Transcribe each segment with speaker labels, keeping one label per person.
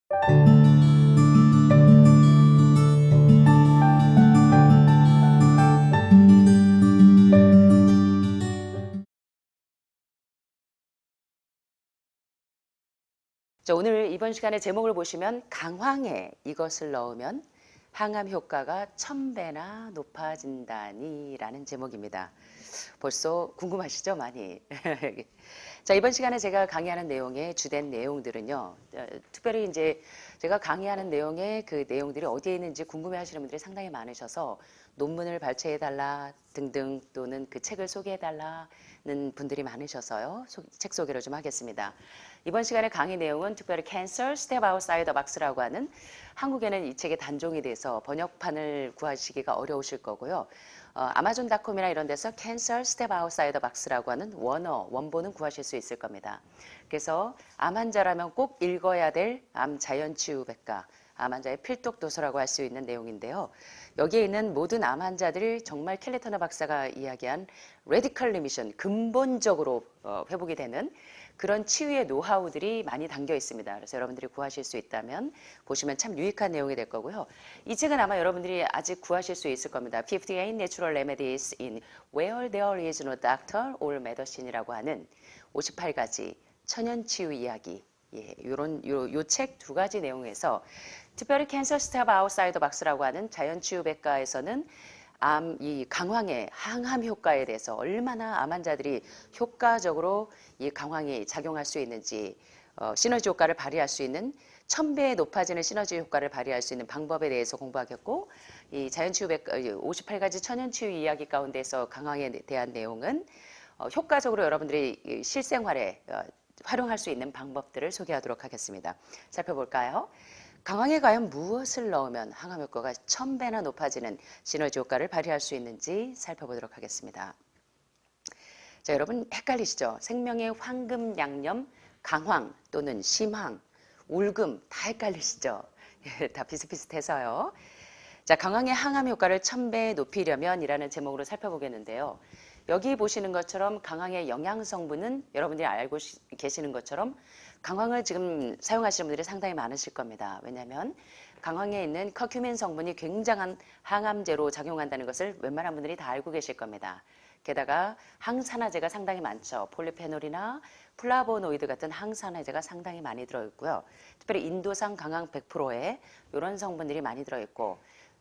Speaker 1: 자, 오늘 이번 시간에 제목을 보시면 강황에 이것을 넣으면 항암 효과가 1000배나 높아진다니 라는 제목입니다. 벌써 궁금하시죠? 많이. 자, 이번 시간에 제가 강의하는 내용의 주된 내용들은요. 특별히 이제 제가 강의하는 내용의 그 내용들이 어디에 있는지 궁금해 하시는 분들이 상당히 많으셔서 논문을 발췌해 달라 등등 또는 그 책을 소개해 달라는 분들이 많으셔서요. 책 소개를 좀 하겠습니다. 이번 시간에 강의 내용은 특별히 Cancer Step Outside the Box라고 하는 한국에는 이 책의 단종이 돼서 번역판을 구하시기가 어려우실 거고요. 아마존닷컴이나 이런 데서 Cancer Step Outside the Box라고 하는 원본은 구하실 수 있을 겁니다. 그래서 암 환자라면 꼭 읽어야 될 암 자연치유백과 암 환자의 필독 도서라고 할 수 있는 내용인데요. 여기에 있는 모든 암 환자들이 정말 켈리 터너 박사가 이야기한 레디컬 리미션, 근본적으로 회복이 되는 그런 치유의 노하우들이 많이 담겨 있습니다. 그래서 여러분들이 구하실 수 있다면 보시면 참 유익한 내용이 될 거고요. 이 책은 아마 여러분들이 아직 구하실 수 있을 겁니다. 58 Natural Remedies in Where There is No Doctor or Medicine이라고 하는 58가지 천연치유 이야기. 예, 요 책 두 가지 내용에서 특별히 캔서 스텝 아웃사이더 박스라고 하는 자연치유백과에서는 이 강황의 항암 효과에 대해서 얼마나 암 환자들이 효과적으로 이 강황이 작용할 수 있는지 시너지 효과를 발휘할 수 있는 1000배 높아지는 시너지 효과를 발휘할 수 있는 방법에 대해서 공부하겠고 이 자연치유백 58가지 천연치유 이야기 가운데서 강황에 대한 내용은 효과적으로 여러분들이 실생활에 활용할 수 있는 방법들을 소개하도록 하겠습니다. 살펴볼까요? 강황에 과연 무엇을 넣으면 항암 효과가 1000배나 높아지는 시너지 효과를 발휘할 수 있는지 살펴보도록 하겠습니다. 자, 여러분 헷갈리시죠? 생명의 황금 양념, 강황 또는 심황, 울금 다 헷갈리시죠? 다 비슷비슷해서요. 자, 강황의 항암 효과를 1000배 높이려면 이라는 제목으로 살펴보겠는데요. 여기 보시는 것처럼 강황의 영양 성분은 여러분들이 알고 계시는 것처럼 강황을 지금 사용하시는 분들이 상당히 많으실 겁니다. 왜냐하면 강황에 있는 커큐민 성분이 굉장한 항암제로 작용한다는 것을 웬만한 분들이 다 알고 계실 겁니다. 게다가 항산화제가 상당히 많죠. 폴리페놀이나 플라보노이드 같은 항산화제가 상당히 많이 들어있고요. 특별히 인도산 강황 100%에 이런 성분들이 많이 들어있고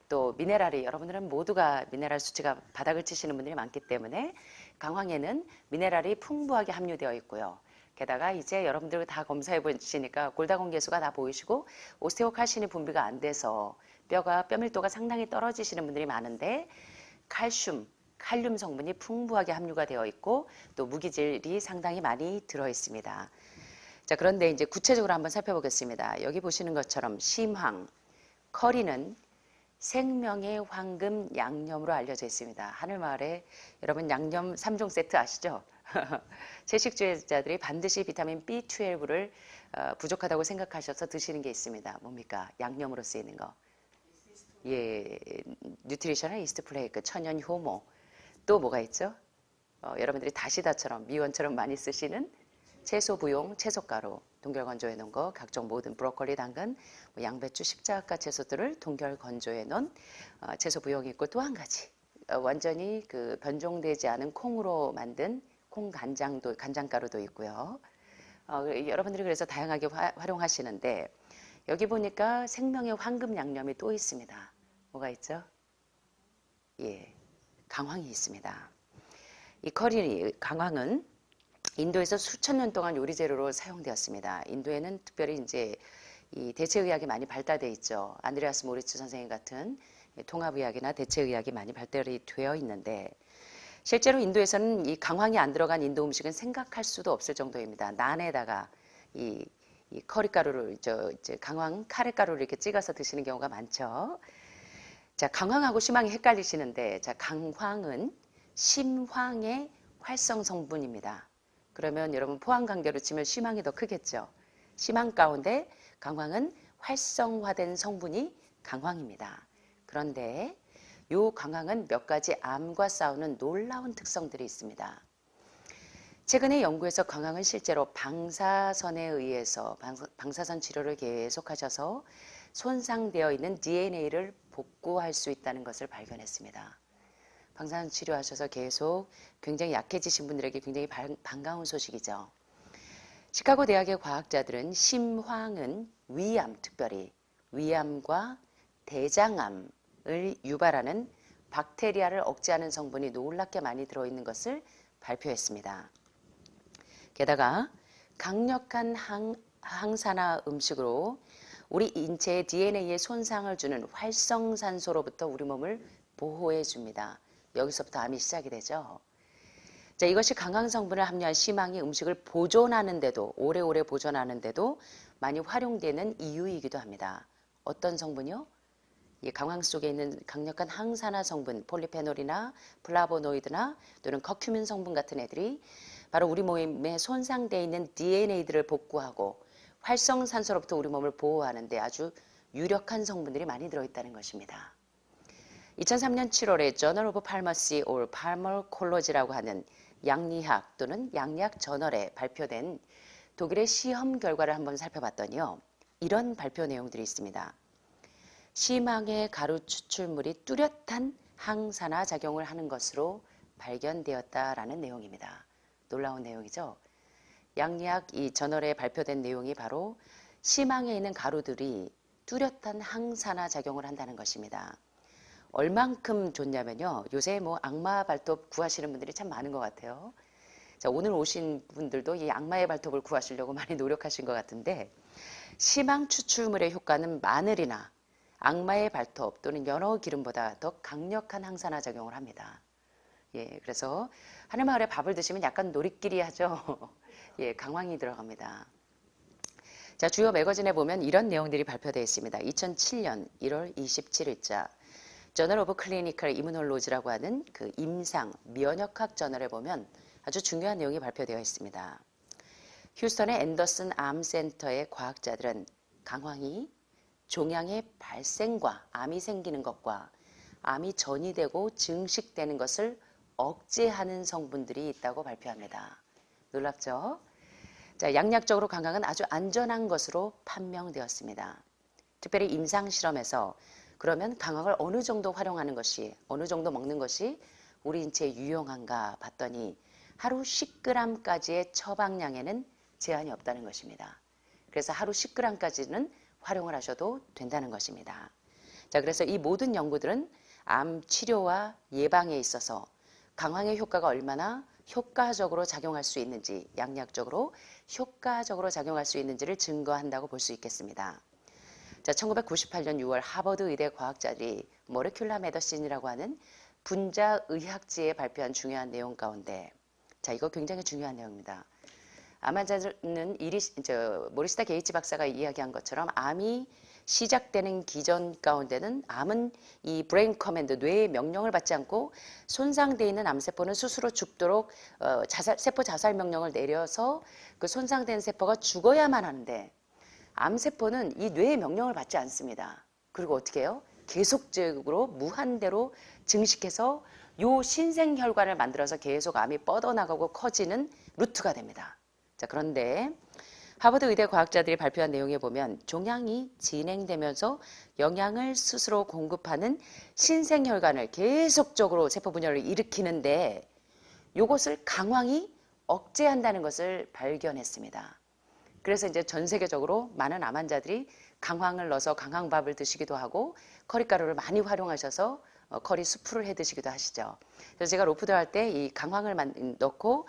Speaker 1: 또 미네랄이 여러분들은 모두가 미네랄 수치가 바닥을 치시는 분들이 많기 때문에 강황에는 미네랄이 풍부하게 함유되어 있고요. 게다가 이제 여러분들 다 검사해 보시니까 골다공 개수가 다 보이시고 오스테오칼신이 분비가 안 돼서 뼈 밀도가 상당히 떨어지시는 분들이 많은데 칼륨 성분이 풍부하게 함유가 되어 있고 또 무기질이 상당히 많이 들어 있습니다. 자, 그런데 이제 구체적으로 한번 살펴보겠습니다. 여기 보시는 것처럼 심황, 커리는 생명의 황금 양념으로 알려져 있습니다. 하늘마을에 여러분 양념 3종 세트 아시죠? 채식주의자들이 반드시 비타민 B12를 부족하다고 생각하셔서 드시는 게 있습니다. 뭡니까? 양념으로 쓰이는 거. 예, 뉴트리셔널 이스트 플레이크, 천연 효모. 또 뭐가 있죠? 여러분들이 다시다처럼 미원처럼 많이 쓰시는 채소 부용, 채소가루, 동결 건조해 놓은 거, 각종 모든 브로콜리, 당근, 양배추, 십자가 채소들을 동결 건조해 놓은 채소 부용이 있고 또 한 가지 완전히 그 변종되지 않은 콩으로 만든 콩 간장가루도 있고요. 여러분들이 그래서 다양하게 활용하시는데 여기 보니까 생명의 황금 양념이 또 있습니다. 뭐가 있죠? 예, 강황이 있습니다. 이 강황은 인도에서 수천 년 동안 요리 재료로 사용되었습니다. 인도에는 특별히 이제 이 대체의학이 많이 발달되어 있죠. 안드레아스 모리츠 선생님 같은 통합의학이나 대체의학이 많이 발달이 되어 있는데 실제로 인도에서는 이 강황이 안 들어간 인도 음식은 생각할 수도 없을 정도입니다. 난에다가 이 커리가루를 강황 카레가루를 이렇게 찍어서 드시는 경우가 많죠. 자, 강황하고 심황이 헷갈리시는데 자, 강황은 심황의 활성 성분입니다. 그러면 여러분 포항관계로 치면 심황이 더 크겠죠. 심황 가운데 강황은 활성화된 성분이 강황입니다. 그런데 이 강황은 몇 가지 암과 싸우는 놀라운 특성들이 있습니다. 최근의 연구에서 강황은 실제로 방사선에 의해서 방사선 치료를 계속하셔서 손상되어 있는 DNA를 복구할 수 있다는 것을 발견했습니다. 방사선 치료하셔서 계속 굉장히 약해지신 분들에게 굉장히 반가운 소식이죠. 시카고 대학의 과학자들은 심황은 위암, 특별히 위암과 대장암을 유발하는 박테리아를 억제하는 성분이 놀랍게 많이 들어있는 것을 발표했습니다. 게다가 강력한 항산화 음식으로 우리 인체의 DNA에 손상을 주는 활성산소로부터 우리 몸을 보호해 줍니다. 여기서부터 암이 시작이 되죠. 자, 이것이 강황 성분을 함유한 심황이 음식을 보존하는데도 오래오래 보존하는데도 많이 활용되는 이유이기도 합니다. 어떤 성분이요? 이 강황 속에 있는 강력한 항산화 성분, 폴리페놀이나 플라보노이드나 또는 커큐민 성분 같은 애들이 바로 우리 몸에 손상되어 있는 DNA들을 복구하고 활성산소로부터 우리 몸을 보호하는 데 아주 유력한 성분들이 많이 들어있다는 것입니다. 2003년 7월에 Journal of Pharmacy or Pharmacology라고 하는 양리학 또는 양리학 저널에 발표된 독일의 시험 결과를 한번 살펴봤더니요. 이런 발표 내용들이 있습니다. 심황의 가루 추출물이 뚜렷한 항산화 작용을 하는 것으로 발견되었다라는 내용입니다. 놀라운 내용이죠. 양리학 이 저널에 발표된 내용이 바로 심황에 있는 가루들이 뚜렷한 항산화 작용을 한다는 것입니다. 얼만큼 좋냐면요. 요새 뭐 악마 발톱 구하시는 분들이 참 많은 것 같아요. 자, 오늘 오신 분들도 이 악마의 발톱을 구하시려고 많이 노력하신 것 같은데 심황 추출물의 효과는 마늘이나 악마의 발톱 또는 연어 기름보다 더 강력한 항산화 작용을 합니다. 예, 그래서 하늘마을에 밥을 드시면 약간 노리끼리 하죠. 예, 강황이 들어갑니다. 자, 주요 매거진에 보면 이런 내용들이 발표되어 있습니다. 2007년 1월 27일자 Journal of Clinical Immunology라고 하는 그 임상 면역학 저널에 보면 아주 중요한 내용이 발표되어 있습니다. 휴스턴의 앤더슨 암센터의 과학자들은 강황이 종양의 발생과 암이 생기는 것과 암이 전이되고 증식되는 것을 억제하는 성분들이 있다고 발표합니다. 놀랍죠? 자, 양약적으로 강황은 아주 안전한 것으로 판명되었습니다. 특별히 임상 실험에서 그러면 강황을 어느 정도 활용하는 것이, 어느 정도 먹는 것이 우리 인체에 유용한가 봤더니 하루 10g까지의 처방량에는 제한이 없다는 것입니다. 그래서 하루 10g까지는 활용을 하셔도 된다는 것입니다. 자, 그래서 이 모든 연구들은 암 치료와 예방에 있어서 강황의 효과가 얼마나 효과적으로 작용할 수 있는지, 양약적으로 효과적으로 작용할 수 있는지를 증거한다고 볼 수 있겠습니다. 자, 1998년 6월 하버드 의대 과학자들이 모레큘라 메더신이라고 하는 분자 의학지에 발표한 중요한 내용 가운데, 자, 이거 굉장히 중요한 내용입니다. 암 환자는 모리스타 게이츠 박사가 이야기한 것처럼 암이 시작되는 기전 가운데는 암은 이 브레인 커맨드, 뇌의 명령을 받지 않고 손상되어 있는 암세포는 스스로 죽도록 세포 자살 명령을 내려서 그 손상된 세포가 죽어야만 하는데 암세포는 이 뇌의 명령을 받지 않습니다. 그리고 어떻게 해요? 계속적으로 무한대로 증식해서 요 신생혈관을 만들어서 계속 암이 뻗어나가고 커지는 루트가 됩니다. 자, 그런데 하버드 의대 과학자들이 발표한 내용에 보면 종양이 진행되면서 영양을 스스로 공급하는 신생혈관을 계속적으로 세포 분열을 일으키는데 이것을 강황이 억제한다는 것을 발견했습니다. 그래서 이제 전 세계적으로 많은 암 환자들이 강황을 넣어서 강황밥을 드시기도 하고 커리가루를 많이 활용하셔서 커리 수프를 해 드시기도 하시죠. 그래서 제가 로푸드 할 때 이 강황을 넣고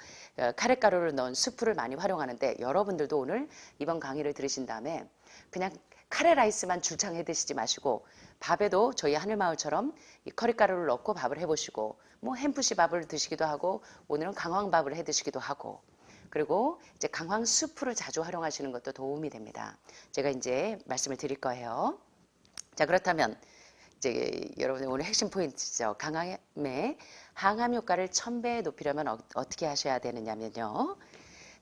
Speaker 1: 카레가루를 넣은 수프를 많이 활용하는데 여러분들도 오늘 이번 강의를 들으신 다음에 그냥 카레 라이스만 줄창 해 드시지 마시고 밥에도 저희 하늘마을처럼 이 커리가루를 넣고 밥을 해보시고 뭐 햄프시 밥을 드시기도 하고 오늘은 강황밥을 해 드시기도 하고 그리고 이제 강황 수프를 자주 활용하시는 것도 도움이 됩니다. 제가 이제 말씀을 드릴 거예요. 자, 그렇다면 이제 여러분의 오늘 핵심 포인트죠. 강황의 항암 효과를 1000배 높이려면 어떻게 하셔야 되느냐면요.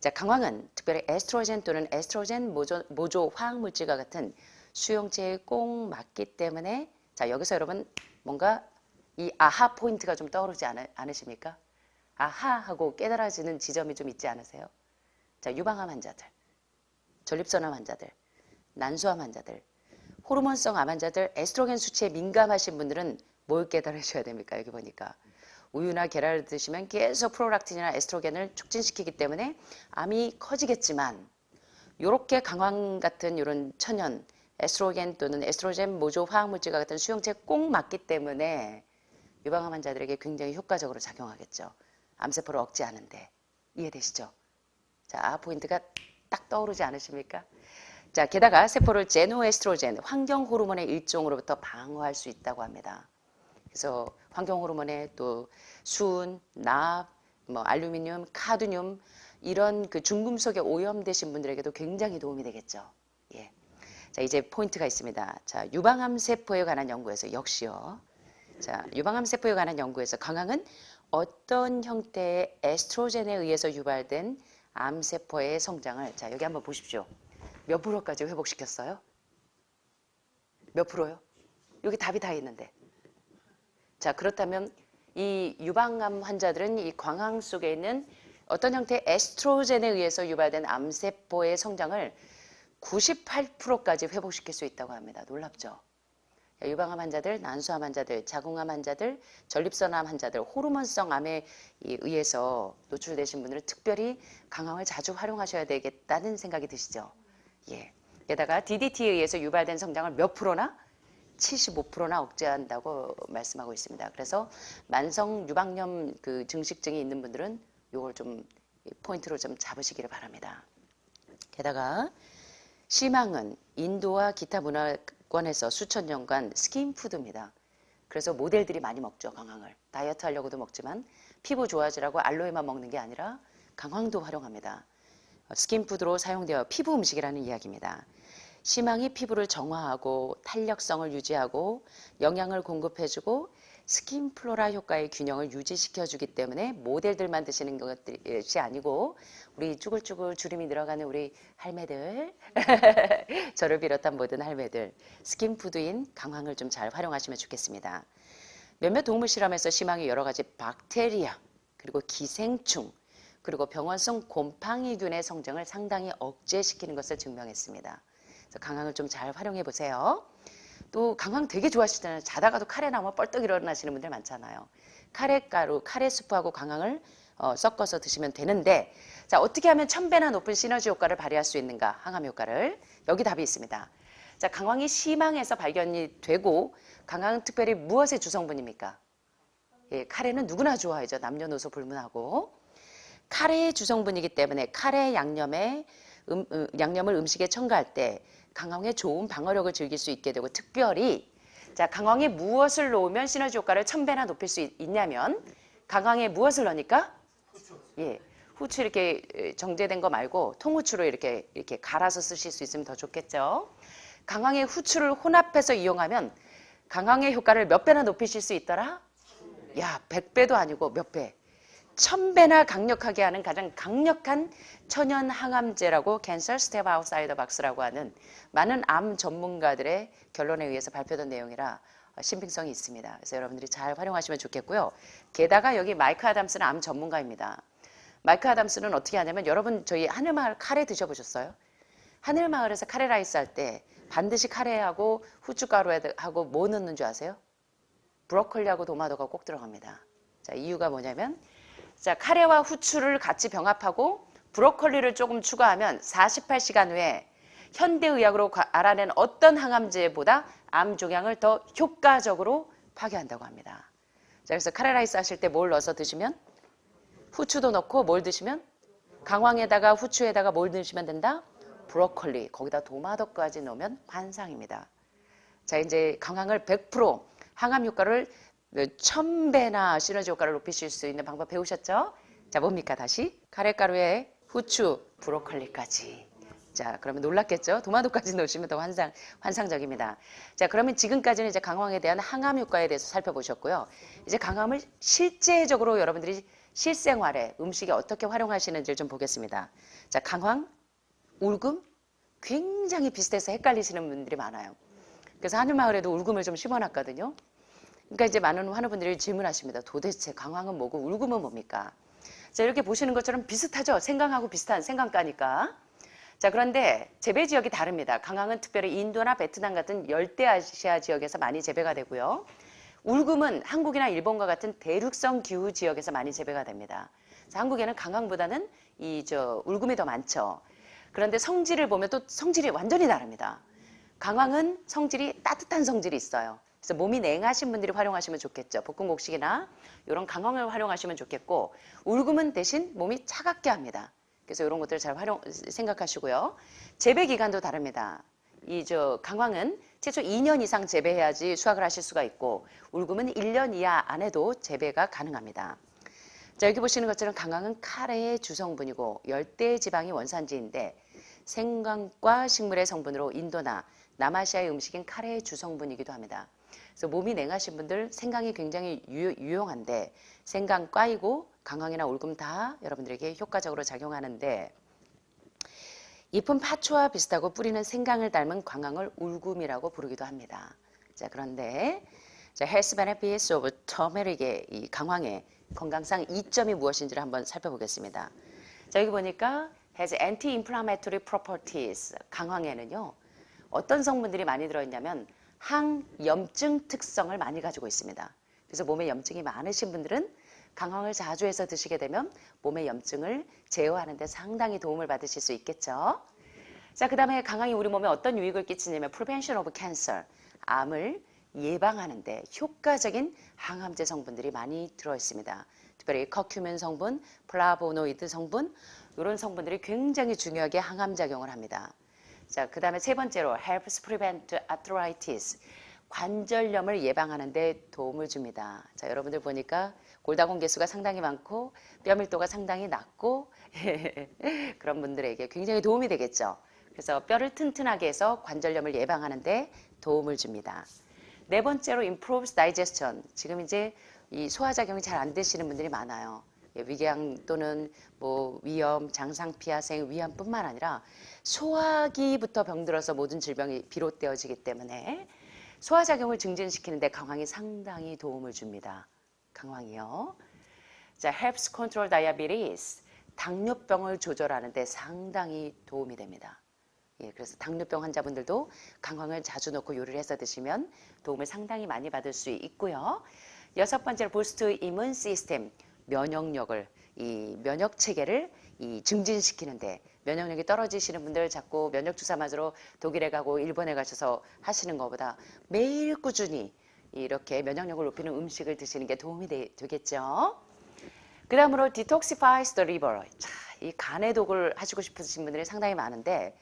Speaker 1: 자, 강황은 특별히 에스트로겐 또는 에스트로겐 모조 화학물질과 같은 수용체에 꼭 맞기 때문에 자, 여기서 여러분 뭔가 이 아하 포인트가 좀 떠오르지 않으십니까? 아하 하고 깨달아지는 지점이 좀 있지 않으세요? 자, 유방암 환자들, 전립선암 환자들, 난소암 환자들, 호르몬성 암 환자들, 에스트로겐 수치에 민감하신 분들은 뭘 깨달으셔야 됩니까? 여기 보니까 우유나 계란을 드시면 계속 프롤락틴이나 에스트로겐을 촉진시키기 때문에 암이 커지겠지만 이렇게 강황 같은 이런 천연 에스트로겐 또는 에스트로겐 모조 화학물질과 같은 수용체에 꼭 맞기 때문에 유방암 환자들에게 굉장히 효과적으로 작용하겠죠. 암세포를 억제하는데. 이해되시죠? 자, 포인트가 딱 떠오르지 않으십니까? 자, 게다가 세포를 제노에스트로겐, 환경 호르몬의 일종으로부터 방어할 수 있다고 합니다. 그래서 환경 호르몬에 또 순, 납, 알루미늄, 카드뮴 이런 그 중금속에 오염되신 분들에게도 굉장히 도움이 되겠죠. 예. 자, 이제 포인트가 있습니다. 자, 유방암 세포에 관한 연구에서 역시요. 자, 유방암 세포에 관한 연구에서 강황은 어떤 형태의 에스트로겐에 의해서 유발된 암세포의 성장을, 자, 여기 한번 보십시오. 몇 프로까지 회복시켰어요? 몇 프로요? 여기 답이 다 있는데. 자, 그렇다면 이 유방암 환자들은 이 광황 속에 있는 어떤 형태의 에스트로겐에 의해서 유발된 암세포의 성장을 98%까지 회복시킬 수 있다고 합니다. 놀랍죠? 유방암 환자들, 난소암 환자들, 자궁암 환자들, 전립선암 환자들, 호르몬성 암에 의해서 노출되신 분들은 특별히 강황을 자주 활용하셔야 되겠다는 생각이 드시죠? 예. 게다가 DDT에 의해서 유발된 성장을 몇 프로나? 75%나 억제한다고 말씀하고 있습니다. 그래서 만성 유방염 그 증식증이 있는 분들은 이걸 좀 포인트로 좀 잡으시기를 바랍니다. 게다가 시망은 인도와 기타 문화권에서 수천 년간 스킨푸드입니다. 그래서 모델들이 많이 먹죠, 강황을. 다이어트 하려고도 먹지만 피부 좋아지라고 알로에만 먹는 게 아니라 강황도 활용합니다. 스킨푸드로 사용되어 피부 음식이라는 이야기입니다. 시망이 피부를 정화하고 탄력성을 유지하고 영양을 공급해주고 스킨플로라 효과의 균형을 유지시켜주기 때문에 모델들만 드시는 것이 아니고 우리 쭈글쭈글 주름이 늘어가는 우리 할매들 저를 비롯한 모든 할매들 스킨푸드인 강황을 좀 잘 활용하시면 좋겠습니다. 몇몇 동물 실험에서 시망이 여러 가지 박테리아 그리고 기생충 그리고 병원성 곰팡이균의 성장을 상당히 억제시키는 것을 증명했습니다. 그래서 강황을 좀 잘 활용해 보세요. 또 강황 되게 좋아하시잖아요. 자다가도 카레 나오면 뻘떡 일어나시는 분들 많잖아요. 카레가루, 카레 스프하고 강황을 섞어서 드시면 되는데 자, 어떻게 하면 1000배나 높은 시너지 효과를 발휘할 수 있는가? 항암 효과를. 여기 답이 있습니다. 자, 강황이 시망에서 발견이 되고 강황은 특별히 무엇의 주성분입니까? 예, 카레는 누구나 좋아하죠. 남녀노소 불문하고. 카레의 주성분이기 때문에 카레 양념을 음식에 첨가할 때 강황의 좋은 방어력을 즐길 수 있게 되고 특별히 자, 강황에 무엇을 넣으면 시너지 효과를 1000배나 높일 수 있냐면 강황에 무엇을 넣으니까? 예, 후추 이렇게 정제된 거 말고 통후추로 이렇게 갈아서 쓰실 수 있으면 더 좋겠죠. 강황에 후추를 혼합해서 이용하면 강황의 효과를 몇 배나 높이실 수 있더라? 야, 100배도 아니고 몇 배? 1000배나 강력하게 하는 가장 강력한 천연 항암제라고 캔서 스텝 아웃사이더 박스라고 하는 많은 암 전문가들의 결론에 의해서 발표된 내용이라 신빙성이 있습니다. 그래서 여러분들이 잘 활용하시면 좋겠고요. 게다가 여기 마이크 아담스는 암 전문가입니다. 마이크 아담스는 어떻게 하냐면 여러분 저희 하늘마을 카레 드셔보셨어요? 하늘마을에서 카레 라이스 할 때 반드시 카레하고 후춧가루하고 뭐 넣는 줄 아세요? 브로콜리하고 도마도가 꼭 들어갑니다. 자, 이유가 뭐냐면 자, 카레와 후추를 같이 병합하고 브로콜리를 조금 추가하면 48시간 후에 현대의학으로 알아낸 어떤 항암제보다 암 종양을 더 효과적으로 파괴한다고 합니다. 자, 그래서 카레 라이스 하실 때 뭘 넣어서 드시면? 후추도 넣고 뭘 드시면? 강황에다가 후추에다가 뭘 드시면 된다? 브로콜리, 거기다 도마도까지 넣으면 환상입니다. 자, 이제 강황을 100% 항암 효과를 1000배나 시너지 효과를 높이실 수 있는 방법 배우셨죠? 자, 뭡니까? 다시 카레가루에 후추, 브로콜리까지. 자, 그러면 놀랐겠죠? 도마도까지 넣으시면 더 환상적입니다. 자, 그러면 지금까지는 이제 강황에 대한 항암 효과에 대해서 살펴보셨고요. 이제 강황을 실제적으로 여러분들이 실생활에 음식에 어떻게 활용하시는지를 좀 보겠습니다. 자, 강황, 울금 굉장히 비슷해서 헷갈리시는 분들이 많아요. 그래서 하늘마을에도 울금을 좀 심어놨거든요. 그러니까 이제 많은 환우분들이 질문하십니다. 도대체 강황은 뭐고 울금은 뭡니까? 자, 이렇게 보시는 것처럼 비슷하죠? 생강하고 비슷한 생강가니까. 자, 그런데 재배 지역이 다릅니다. 강황은 특별히 인도나 베트남 같은 열대아시아 지역에서 많이 재배가 되고요. 울금은 한국이나 일본과 같은 대륙성 기후 지역에서 많이 재배가 됩니다. 그래서 한국에는 강황보다는 울금이 더 많죠. 그런데 성질을 보면 또 성질이 완전히 다릅니다. 강황은 성질이 따뜻한 성질이 있어요. 그래서 몸이 냉하신 분들이 활용하시면 좋겠죠. 볶음곡식이나 이런 강황을 활용하시면 좋겠고, 울금은 대신 몸이 차갑게 합니다. 그래서 이런 것들을 잘 생각하시고요. 재배 기간도 다릅니다. 강황은 최소 2년 이상 재배해야지 수확을 하실 수가 있고, 울금은 1년 이하 안에도 재배가 가능합니다. 자, 여기 보시는 것처럼 강황은 카레의 주성분이고 열대 지방이 원산지인데, 생강과 식물의 성분으로 인도나 남아시아의 음식인 카레의 주성분이기도 합니다. 그래서 몸이 냉하신 분들 생강이 굉장히 유용한데, 생강과이고 강황이나 울금 다 여러분들에게 효과적으로 작용하는데, 잎은 파초와 비슷하고 뿌리는 생강을 닮은 강황을 울금이라고 부르기도 합니다. 자, 그런데 health benefits of turmeric의 이 강황의 건강상 이점이 무엇인지를 한번 살펴보겠습니다. 자, 여기 보니까 has anti-inflammatory properties. 강황에는요, 어떤 성분들이 많이 들어있냐면 항염증 특성을 많이 가지고 있습니다. 그래서 몸에 염증이 많으신 분들은 강황을 자주 해서 드시게 되면 몸의 염증을 제어하는 데 상당히 도움을 받으실 수 있겠죠. 자, 그 다음에 강황이 우리 몸에 어떤 유익을 끼치냐면 prevention of cancer, 암을 예방하는 데 효과적인 항암제 성분들이 많이 들어있습니다. 특별히 커큐민 성분, 플라보노이드 성분, 이런 성분들이 굉장히 중요하게 항암작용을 합니다. 자, 그 다음에 세 번째로 helps prevent arthritis, 관절염을 예방하는 데 도움을 줍니다. 자, 여러분들 보니까 골다공 개수가 상당히 많고 뼈밀도가 상당히 낮고 그런 분들에게 굉장히 도움이 되겠죠. 그래서 뼈를 튼튼하게 해서 관절염을 예방하는 데 도움을 줍니다. 네 번째로 improves digestion. 지금 이제 이 소화작용이 잘 안 되시는 분들이 많아요. 위궤양 또는 위염, 장상피하생, 위암뿐만 아니라 소화기부터 병들어서 모든 질병이 비롯되어지기 때문에 소화작용을 증진시키는 데 강황이 상당히 도움을 줍니다. 강황이요. 자, helps control diabetes. 당뇨병을 조절하는 데 상당히 도움이 됩니다. 예, 그래서 당뇨병 환자분들도 강황을 자주 넣고 요리를 해서 드시면 도움을 상당히 많이 받을 수 있고요. 여섯 번째로 boost immune system. 면역력을, 이 면역 체계를 증진시키는데, 면역력이 떨어지시는 분들 자꾸 면역 주사 맞으러 독일에 가고 일본에 가셔서 하시는 것보다 매일 꾸준히 이렇게 면역력을 높이는 음식을 드시는 게 도움이 되겠죠. 그 다음으로 detoxifies the liver. 자, 이 간의 독을 하시고 싶으신 분들이 상당히 많은데,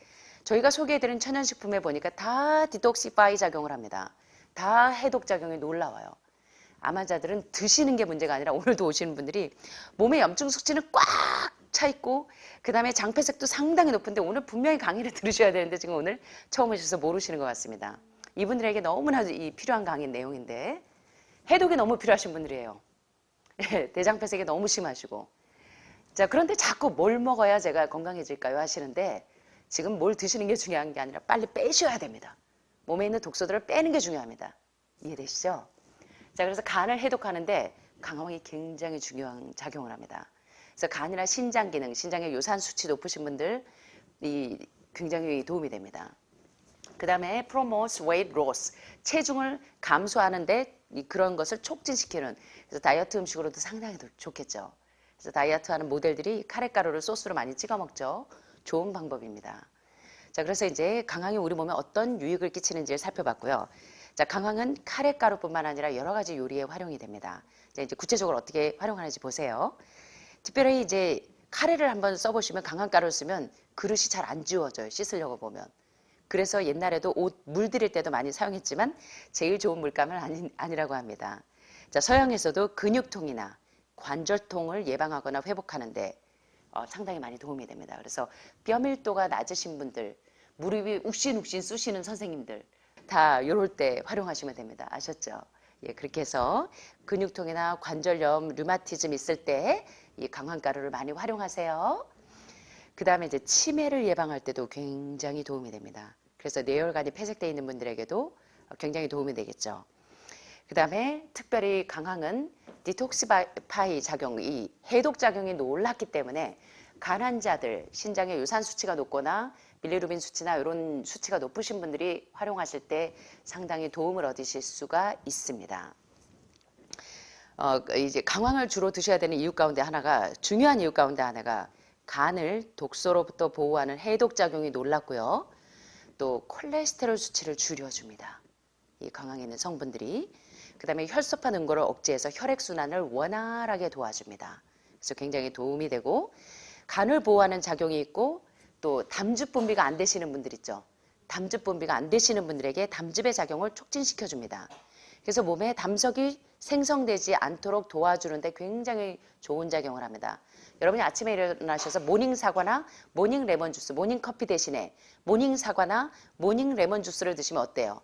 Speaker 1: 저희가 소개해드린 천연식품에 보니까 다 디톡시파이 작용을 합니다. 다 해독 작용이 놀라워요. 암 환자들은 드시는 게 문제가 아니라 오늘도 오시는 분들이 몸에 염증 수치는 꽉 차 있고, 그 다음에 장폐색도 상당히 높은데 오늘 분명히 강의를 들으셔야 되는데 지금 오늘 처음 오셔서 모르시는 것 같습니다. 이분들에게 너무나 필요한 강의 내용인데, 해독이 너무 필요하신 분들이에요. 대장폐색이 너무 심하시고. 자, 그런데 자꾸 뭘 먹어야 제가 건강해질까요 하시는데, 지금 뭘 드시는 게 중요한 게 아니라 빨리 빼셔야 됩니다. 몸에 있는 독소들을 빼는 게 중요합니다. 이해되시죠? 자, 그래서 간을 해독하는데 강황이 굉장히 중요한 작용을 합니다. 그래서 간이나 신장 기능, 신장의 요산 수치 높으신 분들 굉장히 도움이 됩니다. 그 다음에 promotes weight loss, 체중을 감소하는데 그런 것을 촉진시키는, 그래서 다이어트 음식으로도 상당히 좋겠죠. 그래서 다이어트하는 모델들이 카레가루를 소스로 많이 찍어 먹죠. 좋은 방법입니다. 자, 그래서 이제 강황이 우리 몸에 어떤 유익을 끼치는지를 살펴봤고요. 자, 강황은 카레가루뿐만 아니라 여러 가지 요리에 활용이 됩니다. 자, 이제 구체적으로 어떻게 활용하는지 보세요. 특별히 이제 카레를 한번 써보시면 강황가루를 쓰면 그릇이 잘 안 지워져요. 씻으려고 보면. 그래서 옛날에도 옷 물들일 때도 많이 사용했지만 제일 좋은 물감은 아니라고 합니다. 자, 서양에서도 근육통이나 관절통을 예방하거나 회복하는데 상당히 많이 도움이 됩니다. 그래서 뼈밀도가 낮으신 분들, 무릎이 욱신욱신 쑤시는 선생님들 다 이럴 때 활용하시면 됩니다. 아셨죠? 예, 그렇게 해서 근육통이나 관절염, 류마티즘 있을 때 이 강황가루를 많이 활용하세요. 그 다음에 이제 치매를 예방할 때도 굉장히 도움이 됩니다. 그래서 뇌혈관이 폐색되어 있는 분들에게도 굉장히 도움이 되겠죠. 그다음에 특별히 강황은 디톡시파이 작용, 이 해독 작용이 놀랍기 때문에 간 환자들, 신장의 요산 수치가 높거나 빌리루빈 수치나 이런 수치가 높으신 분들이 활용하실 때 상당히 도움을 얻으실 수가 있습니다. 이제 강황을 주로 드셔야 되는 이유 가운데 하나가, 중요한 이유 가운데 하나가 간을 독소로부터 보호하는 해독 작용이 놀랍고요. 또 콜레스테롤 수치를 줄여줍니다. 이 강황에 있는 성분들이. 그 다음에 혈소파 능고를 억제해서 혈액순환을 원활하게 도와줍니다. 그래서 굉장히 도움이 되고, 간을 보호하는 작용이 있고, 또 담즙 분비가 안 되시는 분들 있죠. 담즙 분비가 안 되시는 분들에게 담즙의 작용을 촉진시켜줍니다. 그래서 몸에 담석이 생성되지 않도록 도와주는데 굉장히 좋은 작용을 합니다. 여러분이 아침에 일어나셔서 모닝 사과나 모닝 레몬 주스, 모닝 커피 대신에 모닝 사과나 모닝 레몬 주스를 드시면 어때요?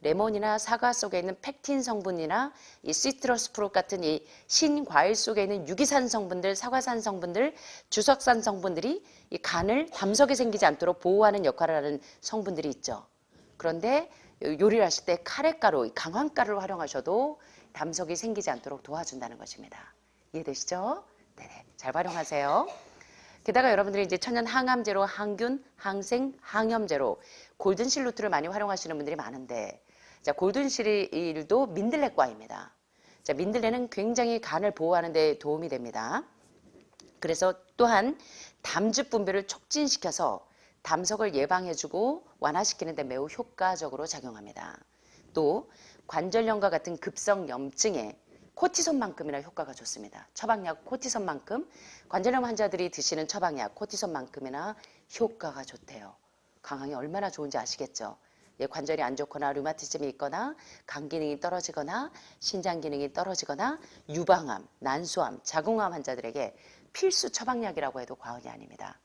Speaker 1: 레몬이나 사과 속에 있는 펙틴 성분이나 이 시트러스 프루트 같은 이 신과일 속에 있는 유기산 성분들, 사과산 성분들, 주석산 성분들이 이 간을 담석이 생기지 않도록 보호하는 역할을 하는 성분들이 있죠. 그런데 요리를 하실 때 카레가루, 강황가루를 활용하셔도 담석이 생기지 않도록 도와준다는 것입니다. 이해되시죠? 네, 잘 활용하세요. 게다가 여러분들이 이제 천연 항암제로 항균, 항생, 항염제로 골든실루트를 많이 활용하시는 분들이 많은데, 자, 골든실도 민들레과입니다. 자, 민들레는 굉장히 간을 보호하는 데 도움이 됩니다. 그래서 또한 담즙 분비를 촉진시켜서 담석을 예방해주고 완화시키는 데 매우 효과적으로 작용합니다. 또 관절염과 같은 급성 염증에 코티손만큼이나 효과가 좋습니다. 처방약 코티손만큼, 관절염 환자들이 드시는 처방약 코티손만큼이나 효과가 좋대요. 강황이 얼마나 좋은지 아시겠죠? 관절이 안 좋거나 류마티즘이 있거나 간 기능이 떨어지거나 신장 기능이 떨어지거나 유방암, 난소암, 자궁암 환자들에게 필수 처방약이라고 해도 과언이 아닙니다.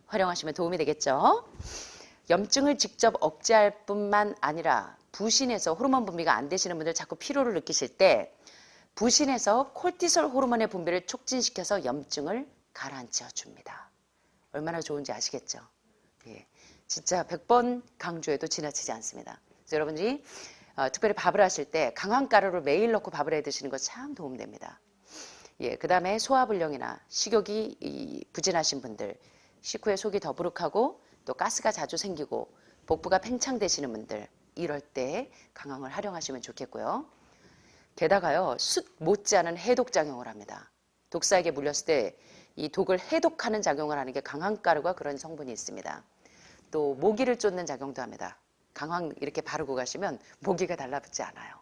Speaker 1: 활용하시면 도움이 되겠죠? 염증을 직접 억제할 뿐만 아니라 부신해서 호르몬 분비가 안 되시는 분들, 자꾸 피로를 느끼실 때 부신해서 콜티솔 호르몬의 분비를 촉진시켜서 염증을 가라앉혀 줍니다. 얼마나 좋은지 아시겠죠? 예, 진짜 100번 강조해도 지나치지 않습니다. 그래서 여러분들이 특별히 밥을 하실 때 강황가루를 매일 넣고 밥을 해 드시는 거 참 도움됩니다. 예, 그 다음에 소화불량이나 식욕이 부진하신 분들, 식후에 속이 더부룩하고 또 가스가 자주 생기고 복부가 팽창되시는 분들, 이럴 때 강황을 활용하시면 좋겠고요. 게다가요, 숯 못지않은 해독작용을 합니다. 독사에게 물렸을 때 이 독을 해독하는 작용을 하는 게 강황가루가 그런 성분이 있습니다. 또 모기를 쫓는 작용도 합니다. 강황 이렇게 바르고 가시면 모기가 달라붙지 않아요.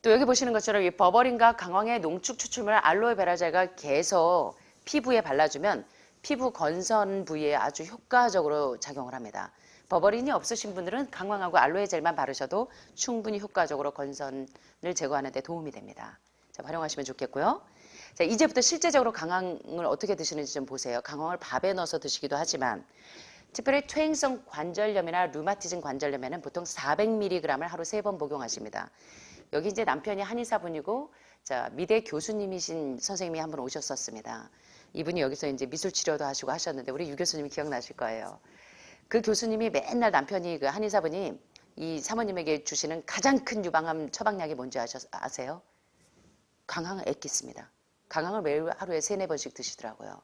Speaker 1: 또 여기 보시는 것처럼 이 버버린과 강황의 농축 추출물 알로에베라젤과 개서 피부에 발라주면 피부 건선 부위에 아주 효과적으로 작용을 합니다. 버버린이 없으신 분들은 강황하고 알로에 젤만 바르셔도 충분히 효과적으로 건선을 제거하는 데 도움이 됩니다. 자, 활용하시면 좋겠고요. 자, 이제부터 실제적으로 강황을 어떻게 드시는지 좀 보세요. 강황을 밥에 넣어서 드시기도 하지만 특별히 퇴행성 관절염이나 류마티즘 관절염에는 보통 400mg을 하루 3번 복용하십니다. 여기 이제 남편이 한의사분이고, 자, 미대 교수님이신 선생님이 한 분 오셨었습니다. 이분이 여기서 이제 미술 치료도 하시고 하셨는데 우리 유 교수님이 기억나실 거예요. 그 교수님이 맨날 남편이 그 한의사분이 이 사모님에게 주시는 가장 큰 유방암 처방약이 뭔지 아세요? 강황 액기스입니다. 강황을 매일 하루에 3-4번씩 드시더라고요.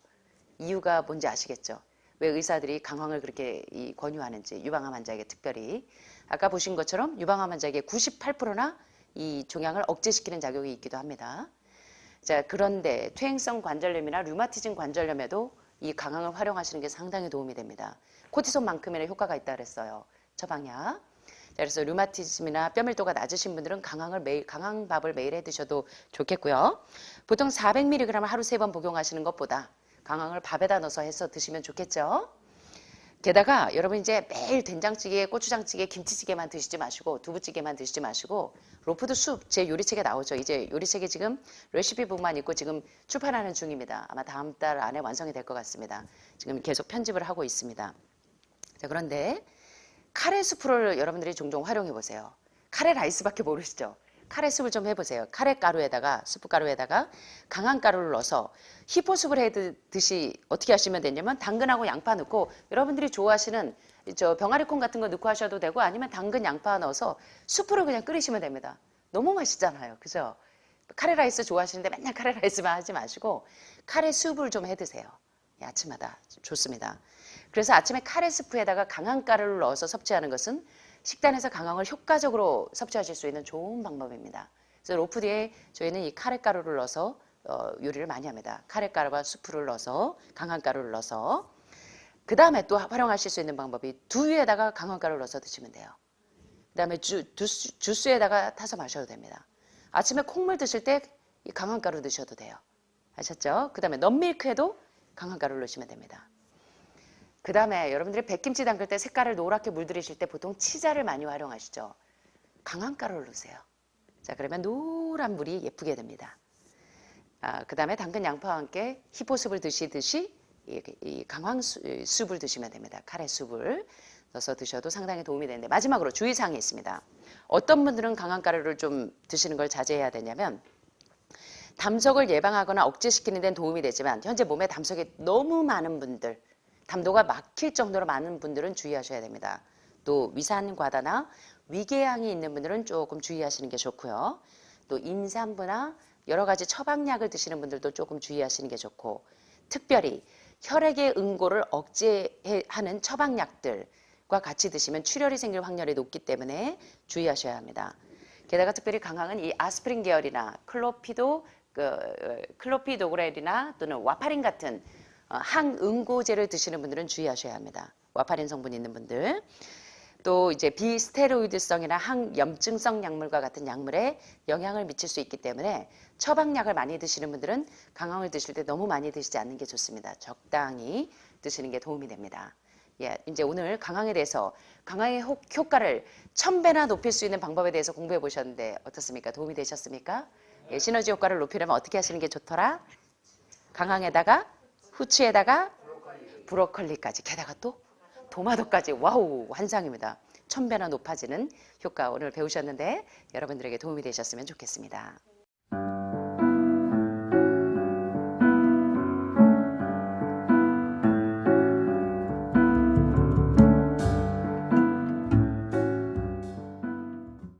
Speaker 1: 이유가 뭔지 아시겠죠? 왜 의사들이 강황을 그렇게 권유하는지, 유방암 환자에게 특별히. 아까 보신 것처럼 유방암 환자에게 98%나 이 종양을 억제시키는 작용이 있기도 합니다. 자, 그런데 퇴행성 관절염이나 류마티즘 관절염에도 이 강황을 활용하시는 게 상당히 도움이 됩니다. 코티손만큼이나 효과가 있다 그랬어요. 처방약. 자, 그래서 류마티즘이나 뼈밀도가 낮으신 분들은 강황밥을 매일 해 드셔도 좋겠고요. 보통 400mg 하루 3번 복용하시는 것보다 강황을 밥에다 넣어서 해서 드시면 좋겠죠. 게다가 여러분 이제 매일 된장찌개, 고추장찌개, 김치찌개만 드시지 마시고 두부찌개만 드시지 마시고 로푸드 숲 제 요리책에 나오죠. 이제 요리책이 지금 레시피북만 있고 지금 출판하는 중입니다. 아마 다음 달 안에 완성이 될 것 같습니다. 지금 계속 편집을 하고 있습니다. 자, 그런데 카레 스프를 여러분들이 종종 활용해 보세요. 카레 라이스밖에 모르시죠? 카레 숲을 좀 해보세요. 카레 가루에다가 스프 가루에다가 강황 가루를 넣어서 히포숲을 해 듯이 어떻게 하시면 되냐면 당근하고 양파 넣고 여러분들이 좋아하시는 저 병아리콩 같은 거 넣고 하셔도 되고 아니면 당근 양파 넣어서 수프를 그냥 끓이시면 됩니다. 너무 맛있잖아요. 그죠? 카레라이스 좋아하시는데 맨날 카레라이스만 하지 마시고 카레 수프를 좀 해 드세요. 아침마다 좋습니다. 그래서 아침에 카레 스프에다가 강황가루를 넣어서 섭취하는 것은 식단에서 강황을 효과적으로 섭취하실 수 있는 좋은 방법입니다. 그래서 로푸드에 저희는 이 카레가루를 넣어서 요리를 많이 합니다. 카레가루와 수프를 넣어서 강황가루를 넣어서 그 다음에 또 활용하실 수 있는 방법이 두유에다가 강황가루를 넣어서 드시면 돼요. 그 다음에 주스에다가 타서 마셔도 됩니다. 아침에 콩물 드실 때 이 강황가루 드셔도 돼요. 아셨죠? 그 다음에 넌밀크에도 강황가루를 넣으시면 됩니다. 그 다음에 여러분들이 백김치 담글 때 색깔을 노랗게 물들이실 때 보통 치자를 많이 활용하시죠. 강황가루를 넣으세요. 자, 그러면 노란 물이 예쁘게 됩니다. 그 다음에 당근 양파와 함께 히포숲을 드시듯이 이 강황숲을 드시면 됩니다. 카레 숲을 넣어서 드셔도 상당히 도움이 되는데 마지막으로 주의사항이 있습니다. 어떤 분들은 강황가루를 좀 드시는 걸 자제해야 되냐면 담석을 예방하거나 억제시키는 데는 도움이 되지만 현재 몸에 담석이 너무 많은 분들, 담도가 막힐 정도로 많은 분들은 주의하셔야 됩니다. 또 위산과다나 위궤양이 있는 분들은 조금 주의하시는 게 좋고요. 또 임산부나 여러 가지 처방약을 드시는 분들도 조금 주의하시는 게 좋고 특별히 혈액의 응고를 억제하는 처방약들과 같이 드시면 출혈이 생길 확률이 높기 때문에 주의하셔야 합니다. 게다가 특별히 강황은 이 아스피린 계열이나 클로피도그렐이나 또는 와파린 같은 항응고제를 드시는 분들은 주의하셔야 합니다. 와파린 성분이 있는 분들. 또 이제 비스테로이드성이나 항염증성 약물과 같은 약물에 영향을 미칠 수 있기 때문에 처방약을 많이 드시는 분들은 강황을 드실 때 너무 많이 드시지 않는 게 좋습니다. 적당히 드시는 게 도움이 됩니다. 예, 이제 오늘 강황에 대해서 강황의 효과를 1000배나 높일 수 있는 방법에 대해서 공부해 보셨는데 어떻습니까? 도움이 되셨습니까? 예, 시너지 효과를 높이려면 어떻게 하시는 게 좋더라? 강황에다가 후추에다가 브로콜리까지 게다가 또 도마도까지 와우 환상입니다. 1000배나 높아지는 효과 오늘 배우셨는데 여러분들에게 도움이 되셨으면 좋겠습니다.